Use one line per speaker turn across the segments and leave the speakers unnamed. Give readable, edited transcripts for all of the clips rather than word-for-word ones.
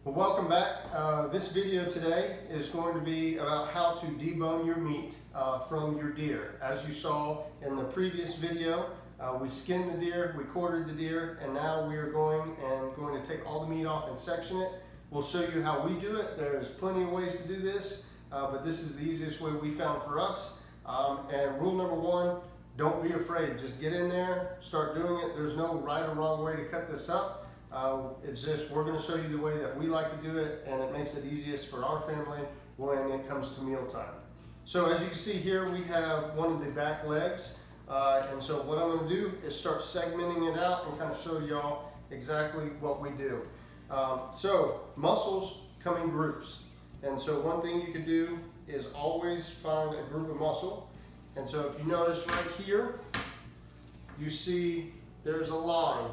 Well, welcome back. This video today is going to be about how to debone your meat from your deer. As you saw in the previous video, we skinned the deer, we quartered the deer, and now we are going to take all the meat off and section it. We'll show you how we do it. There's plenty of ways to do this, but this is the easiest way we found for us. And rule number one, don't be afraid. Just get in there, start doing it. There's no right or wrong way to cut this up. It's just, we're going to show you the way that we like to do it, and it makes it easiest for our family when it comes to mealtime. So as you can see here, we have one of the back legs. And so what I'm going to do is start segmenting it out and kind of show y'all exactly what we do. So muscles come in groups. And so one thing you can do is always find a group of muscle. And so if you notice right here, you see there's a line.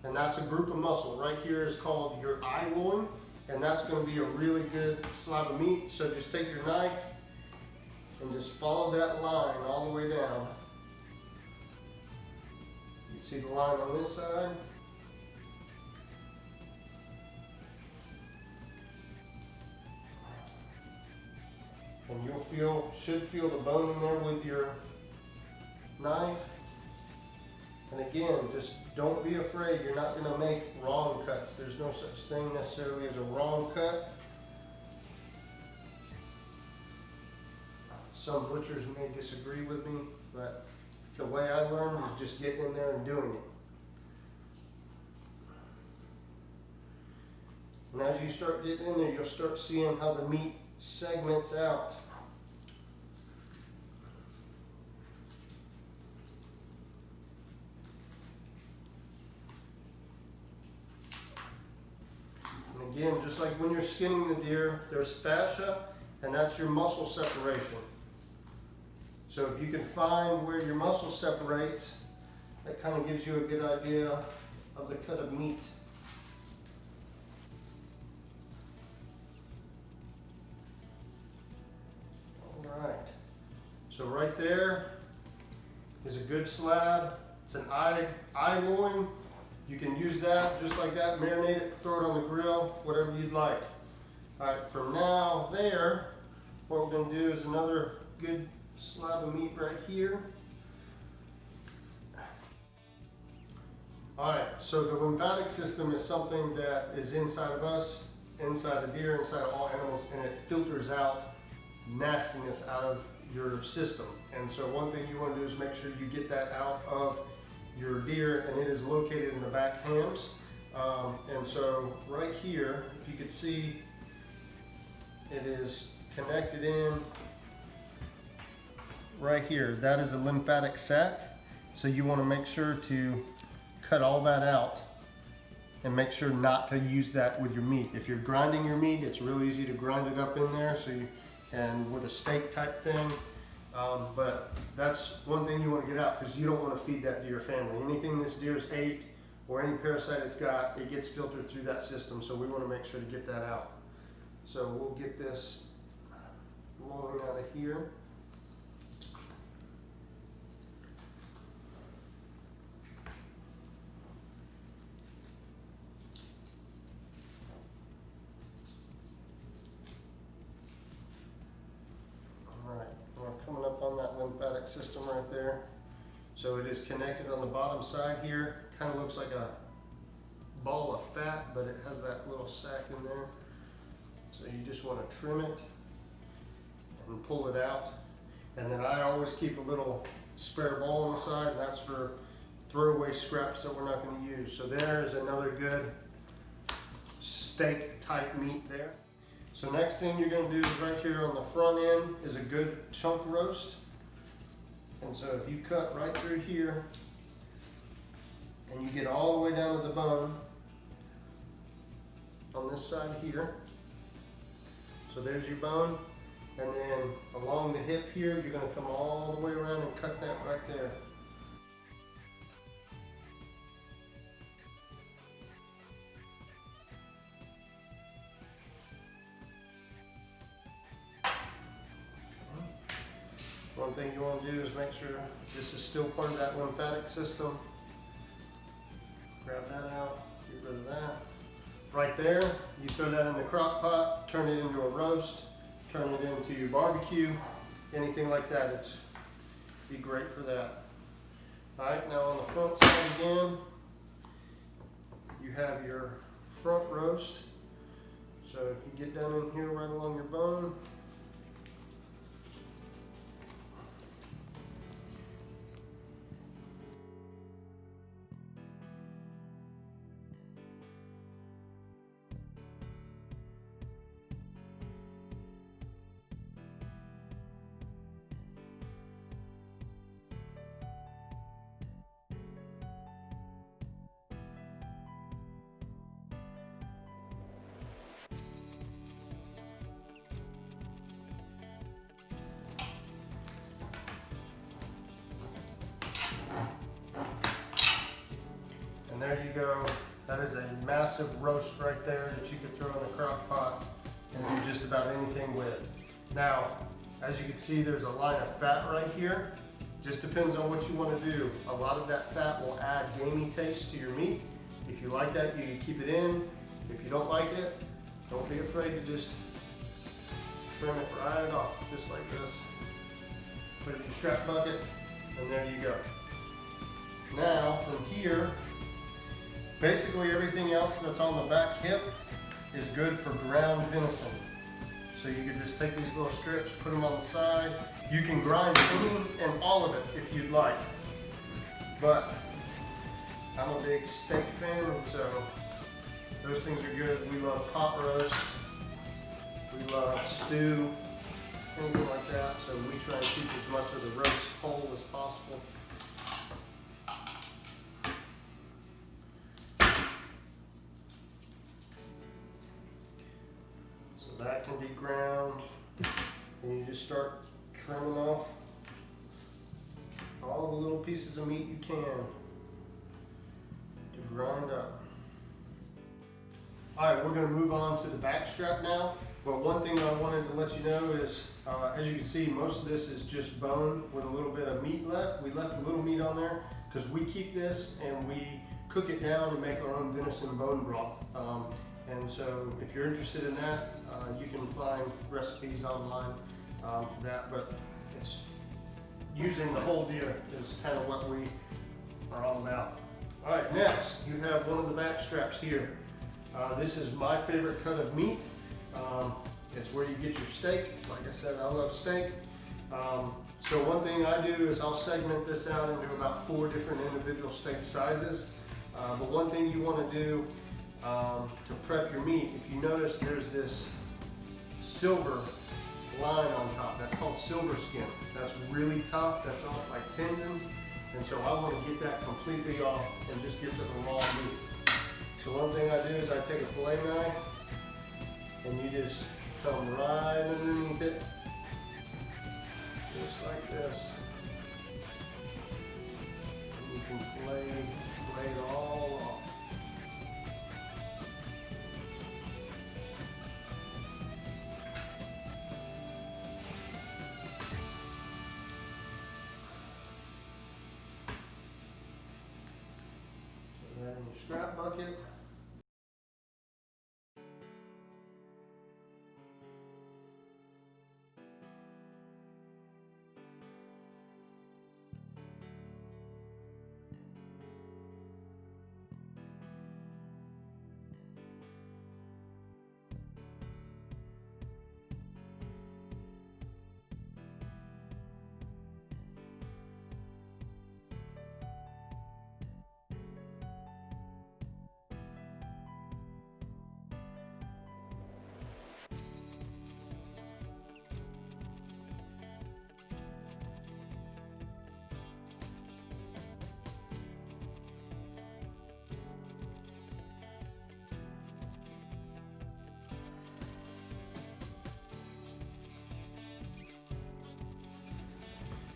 And that's a group of muscle. Right here is called your eyeline, and that's going to be a really good slab of meat. So just take your knife and just follow that line all the way down. You can see the line on this side. And should feel the bone in there with your knife. And again, just don't be afraid. You're not going to make wrong cuts. There's no such thing necessarily as a wrong cut. Some butchers may disagree with me, but the way I learned is just getting in there and doing it. And as you start getting in there, you'll start seeing how the meat segments out. Again, just like when you're skinning the deer, there's fascia, and that's your muscle separation. So if you can find where your muscle separates, that kind of gives you a good idea of the cut of meat. All right. So right there is a good slab. It's an eye loin. You can use that just like that, marinate it, throw it on the grill, whatever you'd like. All right, from now there, what we're going to do is another good slab of meat right here. All right, so the lymphatic system is something that is inside of us, inside the deer, inside of all animals, and it filters out nastiness out of your system. And so one thing you want to do is make sure you get that out of your deer, and it is located in the back hams. And so right here, if you could see, it is connected in right here. That is a lymphatic sac. So you want to make sure to cut all that out and make sure not to use that with your meat. If you're grinding your meat, it's real easy to grind it up in there. And with a steak type thing. But that's one thing you want to get out, because you don't want to feed that to your family. Anything this deer's ate or any parasite it's got, it gets filtered through that system, so we want to make sure to get that out. So we'll get this rolling out of here. Coming up on that lymphatic system right there. So it is connected on the bottom side here. Kind of looks like a ball of fat, but it has that little sac in there. So you just want to trim it and pull it out. And then I always keep a little spare ball on the side, and that's for throwaway scraps that we're not going to use. So there's another good steak type meat there. So next thing you're going to do is right here on the front end is a good chunk roast. And so if you cut right through here and you get all the way down to the bone on this side here. So there's your bone. And then along the hip here, you're going to come all the way around and cut that right there. One thing you want to do is make sure this is still part of that lymphatic system. Grab that out, get rid of that. right there. You throw that in the crock pot, turn it into a roast, turn it into your barbecue, anything like that. It's be great for that. All right, now on the front side again, you have your front roast. So if you get down in here right along your bone, and there you go. That is a massive roast right there that you could throw in the crock pot and do just about anything with. Now, as you can see, there's a line of fat right here. Just depends on what you want to do. A lot of that fat will add gamey taste to your meat. If you like that, you can keep it in. If you don't like it, don't be afraid to just trim it right off, just like this. Put it in your strap bucket, and there you go. Now, from here, basically everything else that's on the back hip is good for ground venison. So you could just take these little strips, put them on the side. You can grind any and all of it if you'd like. But I'm a big steak fan, and so those things are good. We love pot roast. We love stew, anything like that. So we try and keep as much of the roast whole as possible. That can be ground, and you just start trimming off all the little pieces of meat you can to grind up. All right, we're going to move on to the back strap now, but one thing I wanted to let you know is, as you can see, most of this is just bone with a little bit of meat left. We left a little meat on there because we keep this and we cook it down and make our own venison bone broth. And so if you're interested in that, you can find recipes online for that, but it's using the whole deer is kind of what we are all about. All right, next you have one of the back straps here. This is my favorite cut of meat. It's where you get your steak. Like I said, I love steak. So one thing I do is I'll segment this out into about 4 different individual steak sizes. But one thing you want to do to prep your meat, if you notice there's this silver line on top, that's called silver skin. That's really tough, that's on like tendons, and so I want to get that completely off and just get to the raw meat. So one thing I do is I take a fillet knife and you just come right underneath it, just like this. And you can fillet it all off. So that in your strap bucket.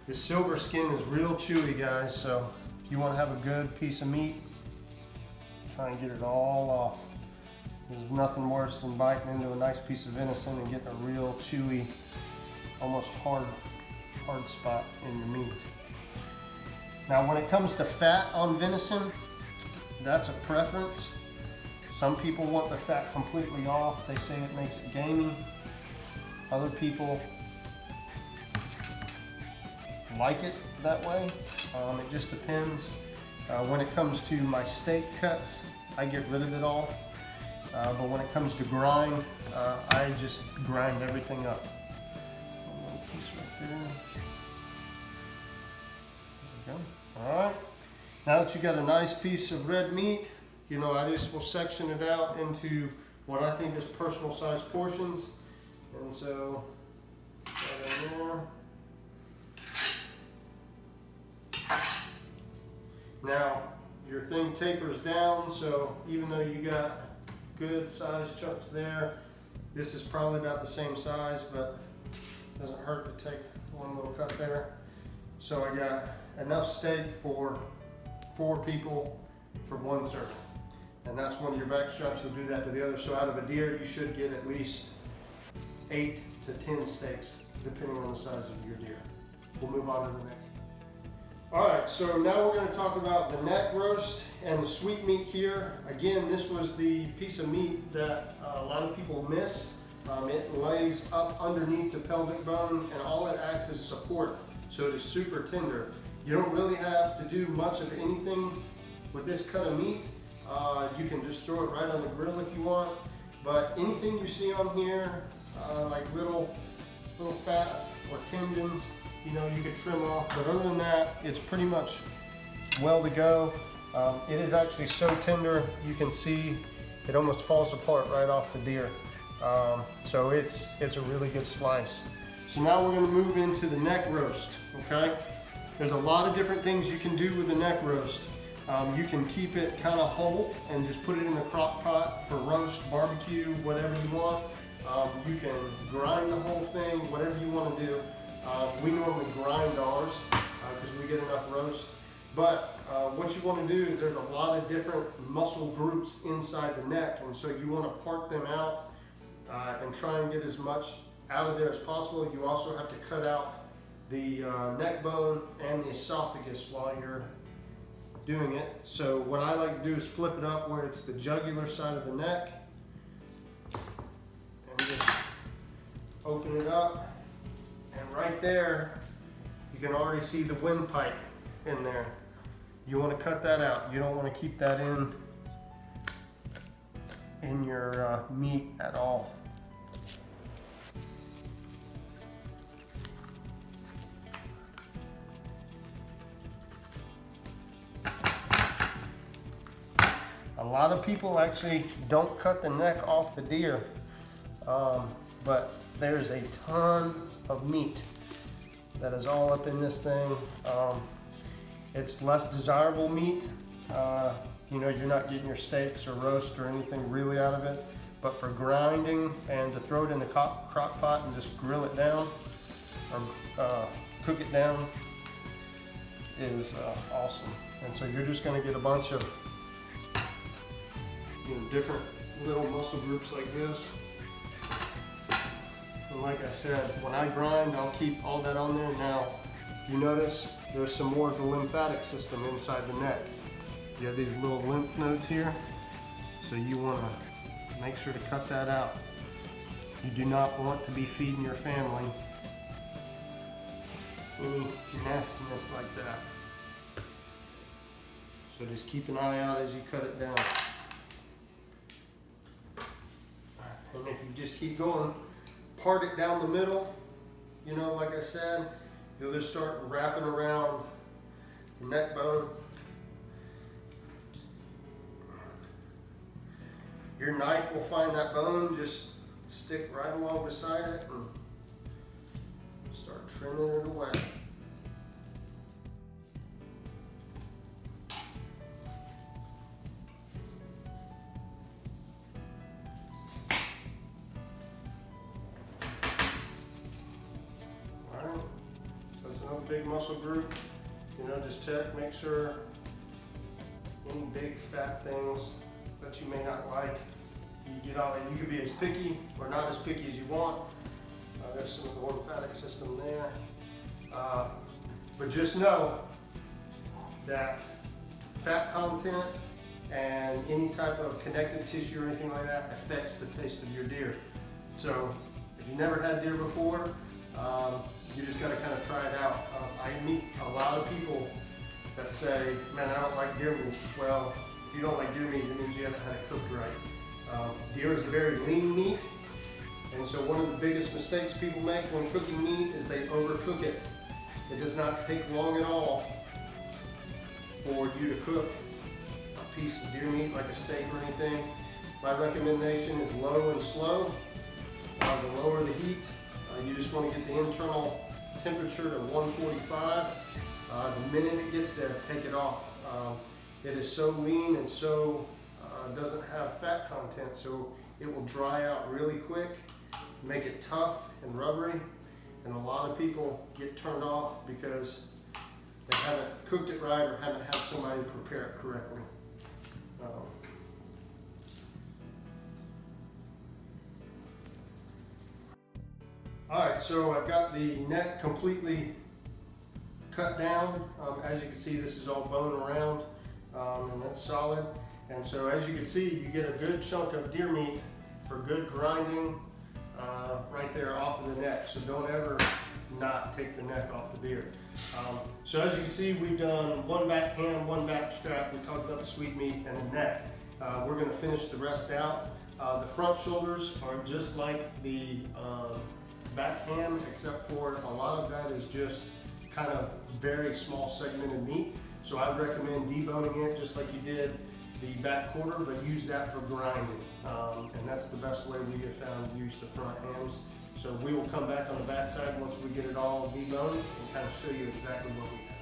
This silver skin is real chewy, guys, so if you want to have a good piece of meat, try and get it all off. There's nothing worse than biting into a nice piece of venison and getting a real chewy, almost hard spot in your meat. Now when it comes to fat on venison, that's a preference. Some people want the fat completely off. They say it makes it gamey. Other people like it that way. It just depends. When it comes to my steak cuts, I get rid of it all. But when it comes to grind, I just grind everything up. One little piece right there. There we go. All right. Now that you got a nice piece of red meat, you know, I just will section it out into what I think is personal size portions. And so, right in there. Now, your thing tapers down, so even though you got good sized chunks there, this is probably about the same size, but it doesn't hurt to take one little cut there. So I got enough steak for 4 people for 1 serving. And that's one of your back straps, you'll do that to the other. So out of a deer, you should get at least 8 to 10 steaks, depending on the size of your deer. We'll move on to the next. All right, so now we're going to talk about the neck roast and the sweet meat here. Again, this was the piece of meat that a lot of people miss. It lays up underneath the pelvic bone, and all it acts as support, so it is super tender. You don't really have to do much of anything with this cut of meat. You can just throw it right on the grill if you want, but anything you see on here, like little fat or tendons, you know, you could trim off, but other than that, it's pretty much well to go. It is actually so tender, you can see it almost falls apart right off the deer. So it's a really good slice. So now we're gonna move into the neck roast, okay? There's a lot of different things you can do with the neck roast. You can keep it kind of whole and just put it in the crock pot for roast, barbecue, whatever you want. You can grind the whole thing, whatever you want to do. We normally grind ours because we get enough roast. But what you want to do is there's a lot of different muscle groups inside the neck, and so you want to part them out and try and get as much out of there as possible. You also have to cut out the neck bone and the esophagus while you're doing it. So what I like to do is flip it up where it's the jugular side of the neck and just open it up. And right there, you can already see the windpipe in there. You want to cut that out. You don't want to keep that in your meat at all. A lot of people actually don't cut the neck off the deer, but there's a ton of meat that is all up in this thing. It's less desirable meat. You know, you're not getting your steaks or roast or anything really out of it, but for grinding and to throw it in the crock pot and just grill it down or cook it down is awesome. And so you're just going to get a bunch of different little muscle groups like this. And like I said, when I grind, I'll keep all that on there. Now, if you notice, there's some more of the lymphatic system inside the neck. You have these little lymph nodes here, so you want to make sure to cut that out. You do not want to be feeding your family any nastiness like that. So just keep an eye out as you cut it down. And if you just keep going, part it down the middle, you know, like I said, you'll just start wrapping around the neck bone. Your knife will find that bone, just stick right along beside it and start trimming it away. Big muscle group, you know, just check, make sure any big fat things that you may not like, you get out. And you can be as picky or not as picky as you want. There's some of the lymphatic system there, but just know that fat content and any type of connective tissue or anything like that affects the taste of your deer. So if you never had deer before, you just got to kind of try it out. I meet a lot of people that say, man, I don't like deer meat. Well, if you don't like deer meat, it means you haven't had it cooked right. Deer is a very lean meat, and so one of the biggest mistakes people make when cooking meat is they overcook it. It does not take long at all for you to cook a piece of deer meat like a steak or anything. My recommendation is low and slow. The lower the heat, you just want to get the internal temperature to 145. The minute it gets there, take it off. It is so lean and so doesn't have fat content, so it will dry out really quick, make it tough and rubbery, and a lot of people get turned off because they haven't cooked it right or haven't had somebody prepare it correctly. Alright, so I've got the neck completely cut down. As you can see, this is all bone around, and that's solid. And so as you can see, you get a good chunk of deer meat for good grinding right there off of the neck. So don't ever not take the neck off the deer. So as you can see, we've done one back ham, one back strap. We talked about the sweet meat and the neck. We're going to finish the rest out. The front shoulders are just like the back ham, except for a lot of that is just kind of very small segmented meat. So I recommend deboning it just like you did the back quarter, but use that for grinding. And that's the best way we have found to use the front hams. So we will come back on the back side once we get it all deboned and kind of show you exactly what we have.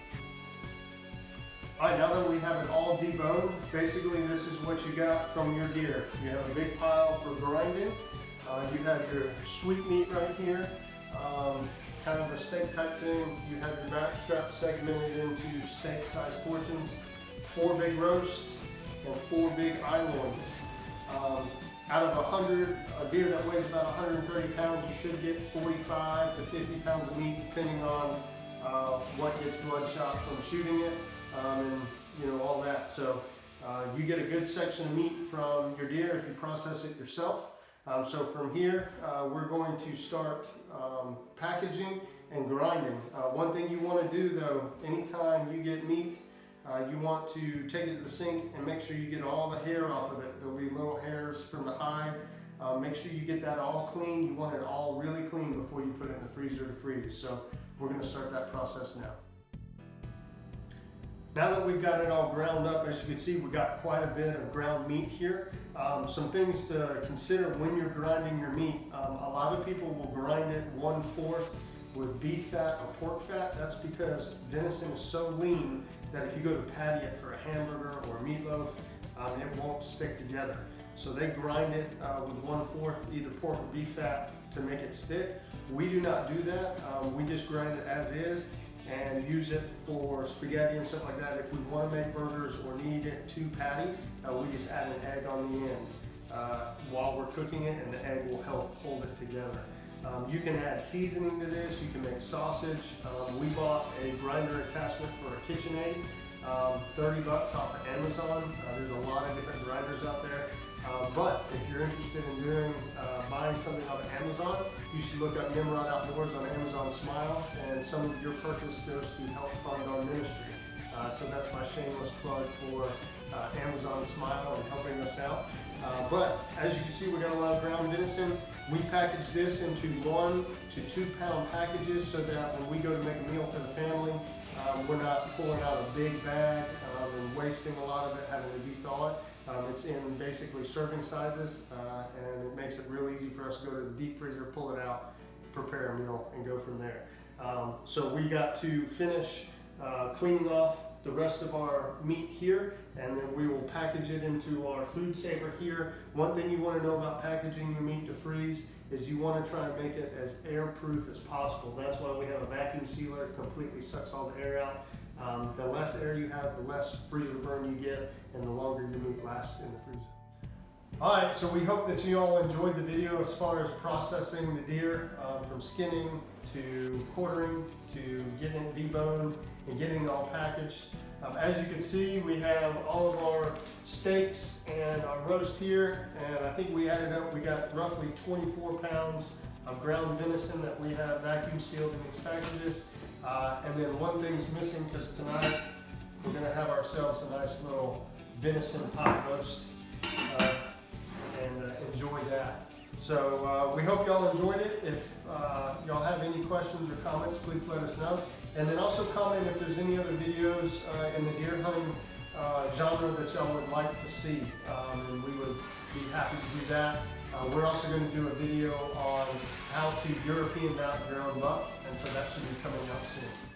All right, now that we have it all deboned, basically this is what you got from your deer. You have a big pile for grinding. You have your sweet meat right here, kind of a steak type thing. You have your back strap segmented into steak sized portions, 4 big roasts and 4 big eyeloins. Out of 100, a deer that weighs about 130 pounds, you should get 45 to 50 pounds of meat, depending on what gets bloodshot from shooting it, and you know, all that. So you get a good section of meat from your deer if you process it yourself. So from here, we're going to start packaging and grinding. One thing you want to do though, anytime you get meat, you want to take it to the sink and make sure you get all the hair off of it. There'll be little hairs from the hide. Make sure you get that all clean. You want it all really clean before you put it in the freezer to freeze. So we're going to start that process now. Now that we've got it all ground up, as you can see, we've got quite a bit of ground meat here. Some things to consider when you're grinding your meat. A lot of people will grind it 1/4 with beef fat or pork fat. That's because venison is so lean that if you go to patty it for a hamburger or a meatloaf, it won't stick together. So they grind it with 1/4 either pork or beef fat to make it stick. We do not do that. We just grind it as is and use it for spaghetti and stuff like that. If we want to make burgers or need it to patty, we just add an egg on the end while we're cooking it, and the egg will help hold it together. You can add seasoning to this. You can make sausage. We bought a grinder attachment for a KitchenAid, $30 off of Amazon. There's a lot of different grinders out there. But if you're interested in buying something off of Amazon, you should look up Nimrod Outdoors on Amazon Smile, and some of your purchase goes to help fund our ministry. So that's my shameless plug for Amazon Smile and helping us out. But as you can see, we got a lot of ground venison. We package this into 1 to 2 pound packages so that when we go to make a meal for the family, we're not pulling out a big bag and wasting a lot of it, having to de-thaw it. It's in basically serving sizes, and it makes it real easy for us to go to the deep freezer, pull it out, prepare a meal, and go from there. So we got to finish cleaning off the rest of our meat here, and then we will package it into our food saver here. One thing you want to know about packaging your meat to freeze is you want to try and make it as air-proof as possible. That's why we have a vacuum sealer. It completely sucks all the air out. The less air you have, the less freezer burn you get, and the longer your meat lasts in the freezer. Alright, so we hope that you all enjoyed the video as far as processing the deer, from skinning to quartering to getting it deboned and getting it all packaged. As you can see, we have all of our steaks and our roast here, and I think we added up, we got roughly 24 pounds of ground venison that we have vacuum sealed in these packages. And then one thing's missing because tonight we're going to have ourselves a nice little venison pot roast and enjoy that. So we hope y'all enjoyed it. If y'all have any questions or comments, please let us know. And then also comment if there's any other videos in the deer hunting genre that y'all would like to see, and we would be happy to do that. We're also going to do a video on how to European mount your own buck, and so that should be coming out soon.